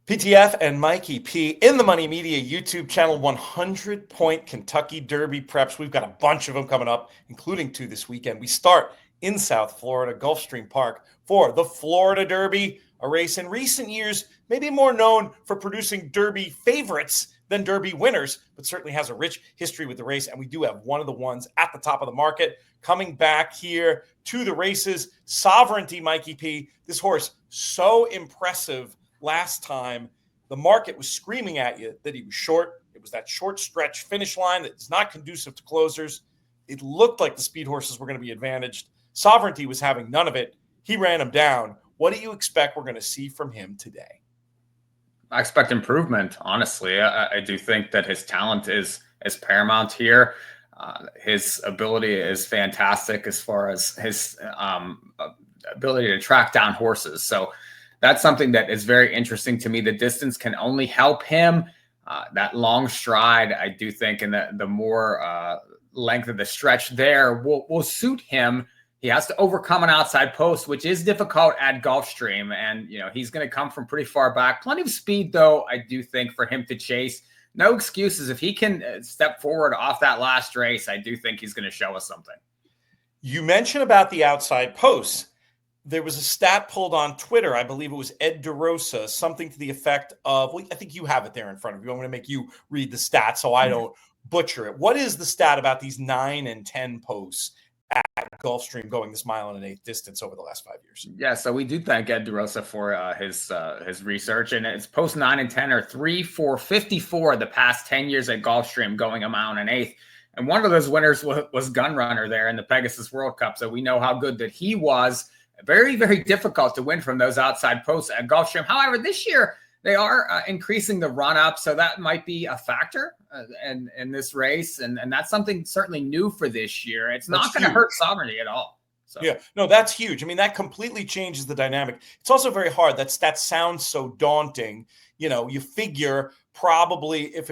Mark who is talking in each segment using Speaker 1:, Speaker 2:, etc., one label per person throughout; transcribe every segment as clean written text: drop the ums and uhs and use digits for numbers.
Speaker 1: PTF and Mikee P in the Money Media YouTube channel, 100-point Kentucky Derby preps. We've got a bunch of them coming up, including 2 this weekend. We start in South Florida, Gulfstream Park, for the Florida Derby, a race in recent years maybe more known for producing Derby favorites than Derby winners, but certainly has a rich history with the race. And we do have one of the ones at the top of the market coming back here to the races. Sovereignty, Mikee P. This horse, so impressive last time. The market was screaming at you that he was short. It was that short stretch finish line that is not conducive to closers. It looked like the speed horses were going to be advantaged. Sovereignty was having none of it. He ran him down. What do you expect we're going to see from him today?
Speaker 2: I expect improvement, honestly. I do think that his talent is paramount here. His ability is fantastic as far as his ability to track down horses. So that's something that is very interesting to me. The distance can only help him. That long stride, I do think, and the more length of the stretch there will suit him. He has to overcome an outside post, which is difficult at Gulfstream. And, he's going to come from pretty far back. Plenty of speed, though, I do think, for him to chase. No excuses. If he can step forward off that last race, I do think he's going to show us something. You
Speaker 1: mentioned about the outside posts. There was a stat pulled on Twitter. I believe it was Edgard, something to the effect of, well, I think you have it there in front of you. I'm going to make you read the stat so I don't butcher it. What is the stat about these 9 and 10 posts at Gulfstream going this 1 1/8 distance over the last 5 years?
Speaker 2: Yeah, so we do thank Ed DeRosa for his research, and it's post 9 and 10 are 3 for 54 the past 10 years at Gulfstream going 1 1/8. And one of those winners was Gunrunner there in the Pegasus World Cup, so we know how good that he was. Very, very difficult to win from those outside posts at Gulfstream. However, this year they are increasing the run-up, so that might be a factor in this race, and that's something certainly new for this year. It's not going to hurt Sovereignty at all. So.
Speaker 1: Yeah, no, that's huge. I mean, that completely changes the dynamic. It's also very hard. That sounds so daunting. You figure probably if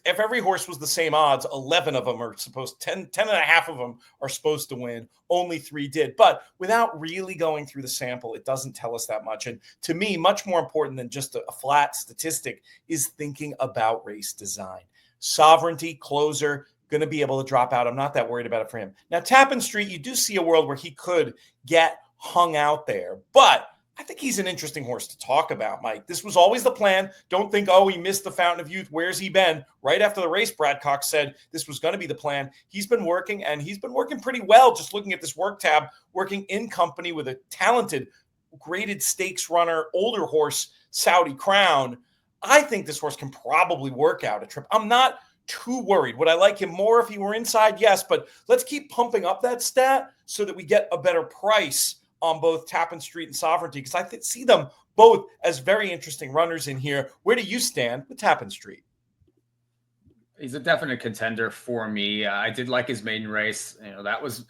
Speaker 1: every horse was the same odds, 11 of them are supposed, 10 and a half of them are supposed to win. Only 3 did. But without really going through the sample, it doesn't tell us that much. And to me, much more important than just a flat statistic is thinking about race design. Sovereignty, closer, going to be able to drop out. I'm not that worried about it for him. Now, Tappan Street, you do see a world where he could get hung out there. But I think he's an interesting horse to talk about, Mike. This was always the plan. Don't think, he missed the Fountain of Youth. Where's he been? Right after the race, Brad Cox said this was going to be the plan. He's been working, and he's been working pretty well. Just looking at this work tab, working in company with a talented, graded stakes runner, older horse, Saudi Crown. I think this horse can probably work out a trip. I'm not too worried. Would I like him more if he were inside? Yes, but let's keep pumping up that stat so that we get a better price on both Tappan Street and Sovereignty, because I see them both as very interesting runners in here. Where do you stand with Tappan Street?
Speaker 2: He's a definite contender for me. I did like his maiden race. That was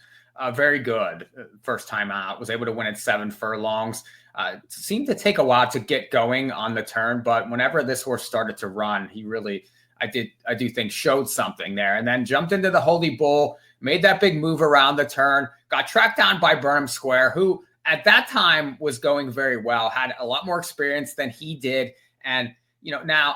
Speaker 2: very good first time out. Was able to win at 7 furlongs. Seemed to take a while to get going on the turn, but whenever this horse started to run, he really, I do think, showed something there, and then jumped into the Holy Bull, made that big move around the turn, got tracked down by Burnham Square, who at that time was going very well, had a lot more experience than he did. And, now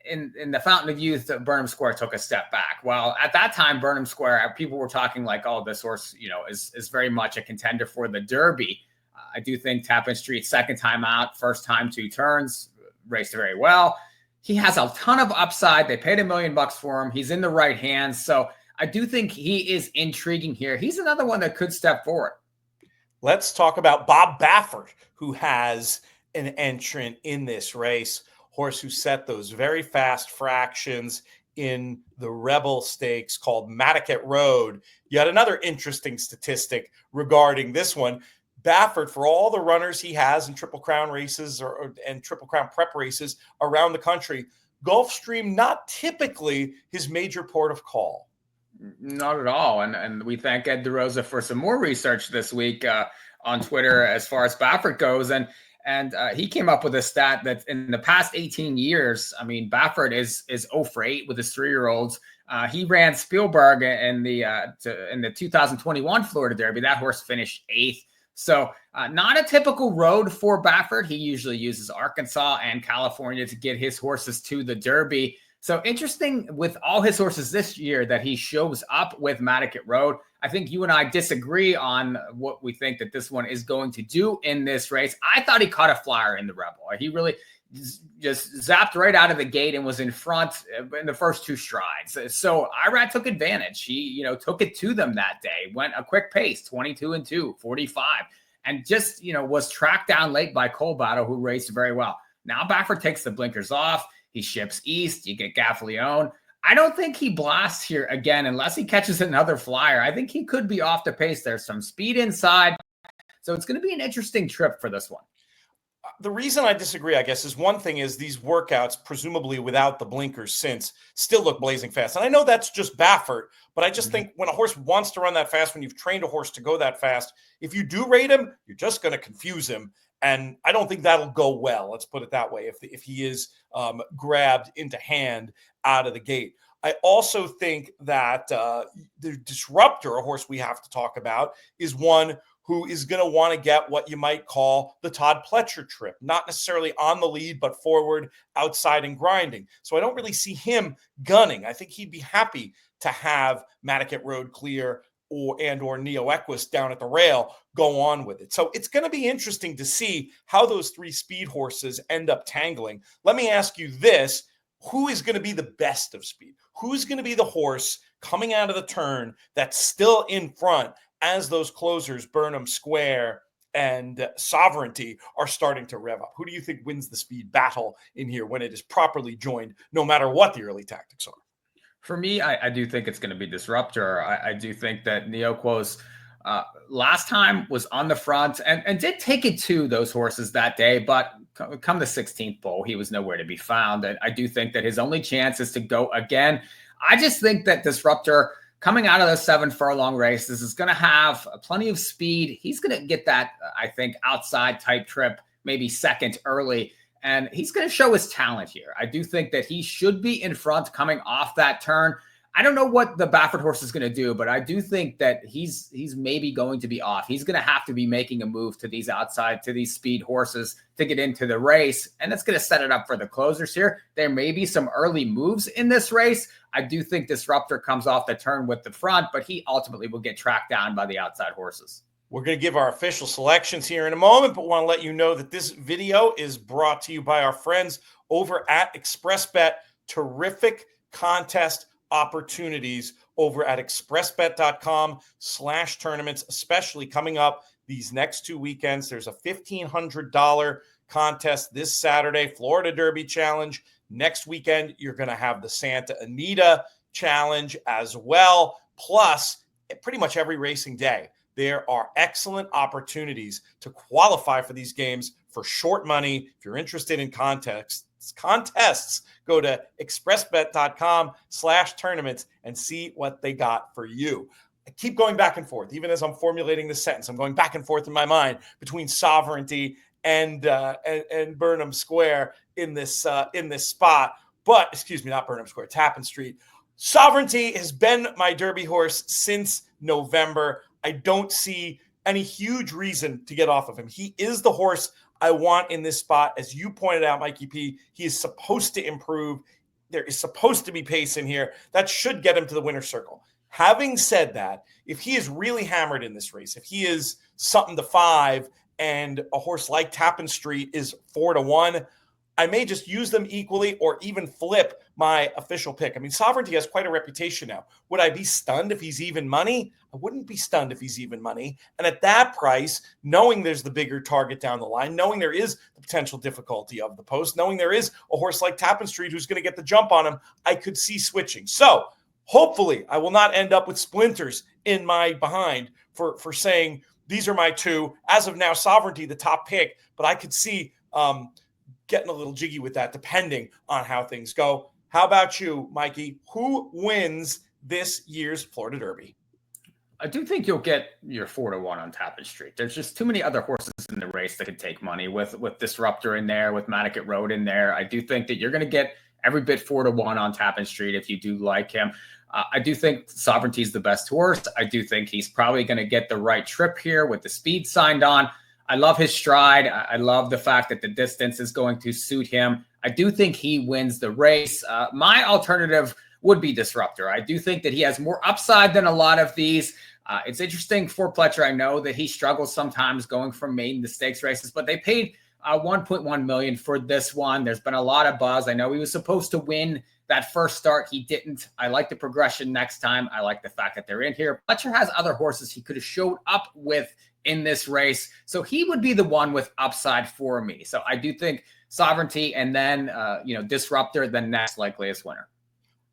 Speaker 2: in the Fountain of Youth, Burnham Square took a step back. Well, at that time, Burnham Square, people were talking like, this horse, is very much a contender for the Derby. I do think Tappan Street, second time out, first time 2 turns, raced very well. He has a ton of upside. They paid $1 million for him. He's in the right hands. So I do think he is intriguing here. He's another one that could step forward.
Speaker 1: Let's talk about Bob Baffert, who has an entrant in this race. Horse who set those very fast fractions in the Rebel Stakes called Madaket Road. Yet another interesting statistic regarding this one. Baffert, for all the runners he has in Triple Crown races and Triple Crown prep races around the country, Gulfstream not typically his major port of call.
Speaker 2: Not at all. And we thank Ed DeRosa for some more research this week on Twitter as far as Baffert goes. And he came up with a stat that in the past 18 years, Baffert is 0 for 8 with his 3-year-olds. He ran Spielberg in the 2021 Florida Derby. That horse finished 8th. So not a typical road for Baffert. He usually uses Arkansas and California to get his horses to the Derby. So interesting with all his horses this year that he shows up with Madaket Road. I think you and I disagree on what we think that this one is going to do in this race. I thought he caught a flyer in the Rebel. He really just zapped right out of the gate and was in front in the first 2 strides. So Irad took advantage. He, took it to them that day, went a quick pace, 22-2, 45, and just, was tracked down late by Colbatto, who raced very well. Now Baffert takes the blinkers off. He ships east. You get Gaffalione. I don't think he blasts here again unless he catches another flyer. I think he could be off the pace. There's some speed inside. So it's going to be an interesting trip for this one.
Speaker 1: The reason I disagree, I guess, is one thing is these workouts, presumably without the blinkers since, still look blazing fast. And I know that's just Baffert, but I just think when a horse wants to run that fast, when you've trained a horse to go that fast, if you do rate him, you're just going to confuse him. And I don't think that'll go well. Let's put it that way. If he is grabbed into hand out of the gate. I also think that the Disruptor, a horse we have to talk about, is one who is going to want to get what you might call the Todd Pletcher trip, not necessarily on the lead, but forward, outside, and grinding. So I don't really see him gunning. I think he'd be happy to have Madaket Road clear or Neoequos down at the rail go on with it. So it's going to be interesting to see how those 3 speed horses end up tangling. Let me ask you this. Who is going to be the best of speed? Who's going to be the horse coming out of the turn that's still in front as those closers, Burnham Square and Sovereignty, are starting to rev up? Who do you think wins the speed battle in here when it is properly joined, no matter what the early tactics are?
Speaker 2: For me, I do think it's going to be Disruptor. I do think that Neoequos last time was on the front and did take it to those horses that day, but come the 16th bowl, he was nowhere to be found. And I do think that his only chance is to go again. I just think that Disruptor, coming out of the 7 furlong races, is going to have plenty of speed. He's going to get that, I think, outside type trip, maybe second early. And he's going to show his talent here. I do think that he should be in front coming off that turn. I don't know what the Baffert horse is going to do, but I do think that he's maybe going to be off. He's going to have to be making a move to these outside, to these speed horses to get into the race. And that's going to set it up for the closers here. There may be some early moves in this race. I do think Disruptor comes off the turn with the front, but he ultimately will get tracked down by the outside horses.
Speaker 1: We're going to give our official selections here in a moment, but want to let you know that this video is brought to you by our friends over at ExpressBet. Terrific contest opportunities over at expressbet.com/tournaments, especially coming up these next 2 weekends. There's a $1,500 contest this Saturday, Florida Derby Challenge. Next weekend, you're going to have the Santa Anita Challenge as well. Plus, pretty much every racing day, there are excellent opportunities to qualify for these games for short money. If you're interested in contests, go to expressbet.com/tournaments and see what they got for you. I keep going back and forth. Even as I'm formulating this sentence, I'm going back and forth in my mind between Sovereignty and Burnham Square in this spot. But, excuse me, not Burnham Square, Tappan Street. Sovereignty has been my Derby horse since November. I don't see any huge reason to get off of him. He is the horse I want in this spot. As you pointed out, Mikee P, he is supposed to improve. There is supposed to be pace in here. That should get him to the winner's circle. Having said that, if he is really hammered in this race, if he is something to 5 and a horse like Tappan Street is 4-1, I may just use them equally or even flip my official pick. I mean, Sovereignty has quite a reputation now. Would I be stunned if he's even money? I wouldn't be stunned if he's even money. And at that price, knowing there's the bigger target down the line, knowing there is the potential difficulty of the post, knowing there is a horse like Tappan Street who's going to get the jump on him, I could see switching. So hopefully I will not end up with splinters in my behind for saying these are my 2. As of now, Sovereignty, the top pick, but I could see getting a little jiggy with that depending on how things go. How about you, Mikey? Who wins this year's Florida Derby?
Speaker 2: I do think you'll get your 4-1 on Tappan Street. There's just too many other horses in the race that could take money with Disruptor in there, with Madaket Road in there. I do think that you're going to get every bit 4-1 on Tappan Street if you do like him. I do think Sovereignty is the best horse. I do think he's probably going to get the right trip here with the speed signed on. I love his stride. I love the fact that the distance is going to suit him. I do think he wins the race. My alternative would be Disruptor. I do think that he has more upside than a lot of these. It's interesting for Pletcher. I know that he struggles sometimes going from maiden to stakes races, but they paid $1.1 million for this one. There's been a lot of buzz. I know he was supposed to win that first start. He didn't. I like the progression next time. I like the fact that they're in here. Pletcher has other horses he could have showed up with in this race. So he would be the one with upside for me. So I do think Sovereignty and then, Disruptor, the next likeliest winner.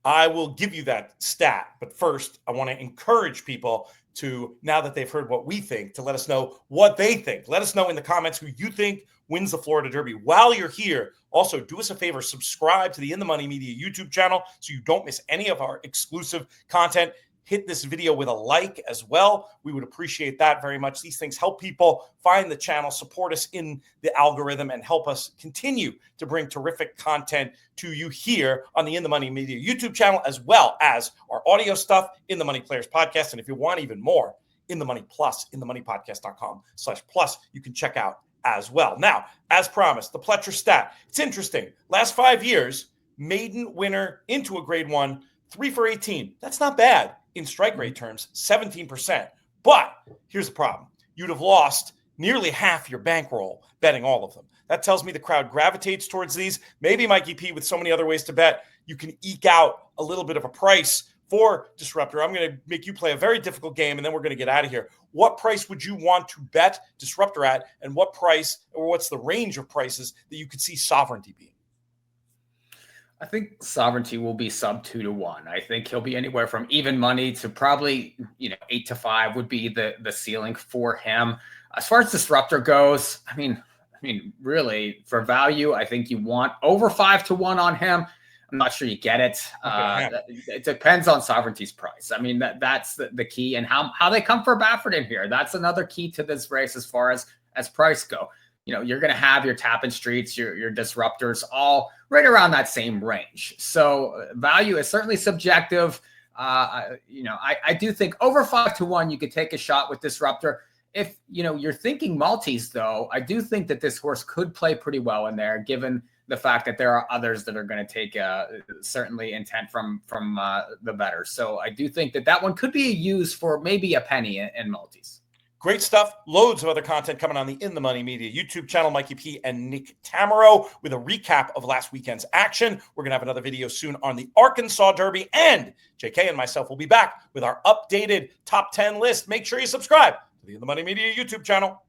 Speaker 1: I will give you that stat. But first, I want to encourage people to, now that they've heard what we think, to let us know what they think. Let us know in the comments who you think wins the Florida Derby. While you're here, also do us a favor, subscribe to the In the Money Media YouTube channel so you don't miss any of our exclusive content. Hit this video with a like as well. We would appreciate that very much. These things help people find the channel, support us in the algorithm, and help us continue to bring terrific content to you here on the In the Money Media YouTube channel, as well as our audio stuff, In the Money Players Podcast. And if you want even more, In the Money Plus, inthemoneypodcast.com/plus, you can check out as well. Now, as promised, the Pletcher stat. It's interesting. Last 5 years, maiden winner into a grade 1, 3 for 18. That's not bad. In strike rate terms, 17%. But here's the problem. You'd have lost nearly half your bankroll betting all of them. That tells me the crowd gravitates towards these. Maybe Mikee P, with so many other ways to bet, you can eke out a little bit of a price for Disruptor. I'm going to make you play a very difficult game, and then we're going to get out of here. What price would you want to bet Disruptor at, and what price, or what's the range of prices that you could see Sovereignty being?
Speaker 2: I think Sovereignty will be sub 2-1. I think he'll be anywhere from even money to probably 8-5 would be the ceiling for him. As far as Disruptor goes, I mean, really for value, I think you want over 5-1 on him. I'm not sure you get it. It depends on Sovereignty's price. I mean, that's the key, and how they come for Baffert in here. That's another key to this race as far as price go. You're going to have your Tappan Streets, your Disruptors, all right around that same range. So value is certainly subjective. I do think over 5-1, you could take a shot with Disruptor. If, you're thinking multis, though, I do think that this horse could play pretty well in there, given the fact that there are others that are going to take certainly intent from the bettors. So I do think that one could be used for maybe a penny in multis.
Speaker 1: Great stuff. Loads of other content coming on the In the Money Media YouTube channel. Mikee P and Nick Tamaro with a recap of last weekend's action. We're going to have another video soon on the Arkansas Derby. And JK and myself will be back with our updated top 10 list. Make sure you subscribe to the In the Money Media YouTube channel.